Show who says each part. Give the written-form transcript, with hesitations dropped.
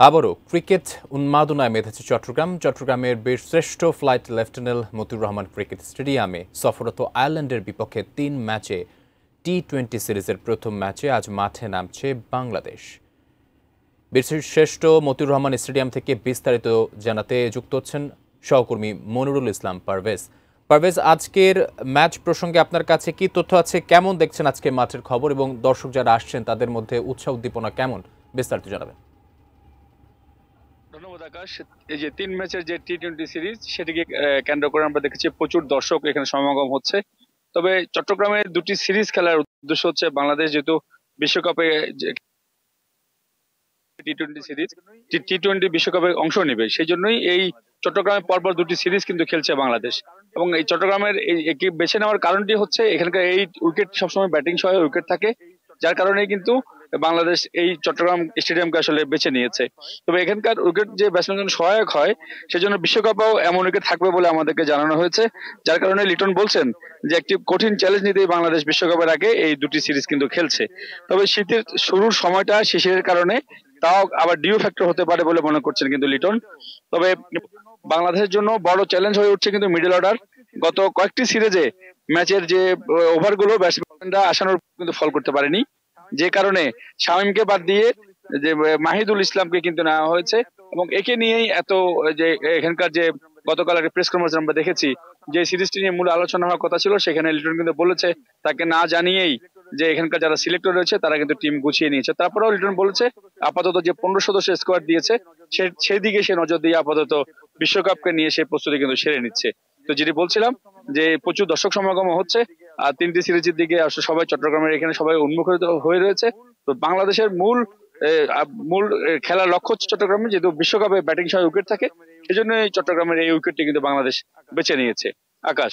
Speaker 1: আবারও ক্রিকেট উন্মাদনায় মেতেছে চট্টগ্রামের বীরশ্রেষ্ঠ flight lieutenant Motiur Rahman cricket স্টেডিয়ামে সফররত আয়ারল্যান্ডের বিপক্ষে ৩ ম্যাচে টি-20 সিরিজের প্রথম ম্যাচে আজ মাঠে নামছে বাংলাদেশ। বীরশ্রেষ্ঠ মতিউর রহমান স্টেডিয়াম থেকে বিস্তারিত জানাতে যুক্ত হচ্ছেন সহকর্মী মনিরুল ইসলাম পারভেজ, আজকের ম্যাচ প্রসঙ্গে আপনার কাছে কি তথ্য আছে? কেমন দেখছেন আজকে মাঠের খবর এবং দর্শক যারা আসছেন তাদের মধ্যে উৎসাহ উদ্দীপনা কেমন? বিস্তারিত জানাবেন।
Speaker 2: ধন্যবাদ আকাশ। এই যে ৩ ম্যাচের যে টি-20 সিরিজ সেটিকে কেন্দ্র করে আমরা দেখেছি প্রচুর দর্শক এখানে সমাগম হচ্ছে। তবে চট্টগ্রামে দুটি সিরিজ খেলার উদ্দেশ্য হচ্ছে বাংলাদেশ যেহেতু বিশ্বকাপে টি-20 সিরিজ টি-20 বিশ্বকাপে অংশ নেবে, সেই জন্যই এই চট্টগ্রামে পরপর দুটি সিরিজ কিন্তু খেলছে বাংলাদেশ। এবং এই চট্টগ্রামের এই বেছে নেওয়ার কারণটি হচ্ছে এখানকার এই উইকেট সবসময় ব্যাটিং সহ উইকেট থাকে, যার কারণে কিন্তু বাংলাদেশ এই চট্টগ্রাম স্টেডিয়ামকে আসলে বেছে নিয়েছে। তবে এখানকার উইকেট যে ব্যাটসম্যান সহায়ক হয়, সেজন্য বিশ্বকাপেও এমন উইকেট থাকবে বলে আমাদেরকে জানানো হয়েছে। যার কারণে লিটন বলছেন যে একটি কঠিন চ্যালেঞ্জ নিতেই বাংলাদেশ বিশ্বকাপের আগে এই দুটি সিরিজ কিন্তু খেলছে। তবে শীতের শুরুর সময়টা শেষের কারণে তাও আবার ডিউ ফ্যাক্টর হতে পারে বলে মনে করছেন কিন্তু লিটন। তবে বাংলাদেশের জন্য বড় চ্যালেঞ্জ হয়ে উঠছে কিন্তু মিডল অর্ডার। গত কয়েকটি সিরিজে ম্যাচের যে ওভারগুলো ব্যাটসম্যানরা আশানুরূপ কিন্তু ফল করতে পারেনি, যে কারণে শামীমকে বাদ দিয়ে যে মাহিদুল ইসলামকে কিন্তু নেওয়া হয়েছে। এবং একে নিয়েই এত যে এখানকার যে গতকাল একটা প্রেস কনফারেন্স আমরা দেখেছি, যে সিরিজটি নিয়ে মূল আলোচনা হওয়ার কথা ছিল, সেখানে লিটন কিন্তু বলেছে তাকে না জানিয়েই যে এখানকার যারা সিলেক্টর রয়েছে তারা কিন্তু টিম গুছিয়ে নিয়েছে। তারপরেও লিটন বলেছে আপাতত যে 15 সদস্য স্কোয়াড দিয়েছে সেদিকে সে নজর দিয়ে আপাতত বিশ্বকাপকে নিয়ে সে প্রস্তুতি কিন্তু সেরে নিচ্ছে। তো যেটি বলছিলাম যে প্রচুর দর্শক সমাগম হচ্ছে, আর 3টি সিরিজের দিকে আসলে সবাই চট্টগ্রামের এখানে সবাই উন্মুখিত হয়ে রয়েছে। তো বাংলাদেশের মূল খেলার লক্ষ্য হচ্ছে চট্টগ্রামে, যেহেতু বিশ্বকাপে ব্যাটিং সহ উইকেট থাকে, সেজন্য চট্টগ্রামের এই উইকেটটি কিন্তু বাংলাদেশ বেছে নিয়েছে। আকাশ।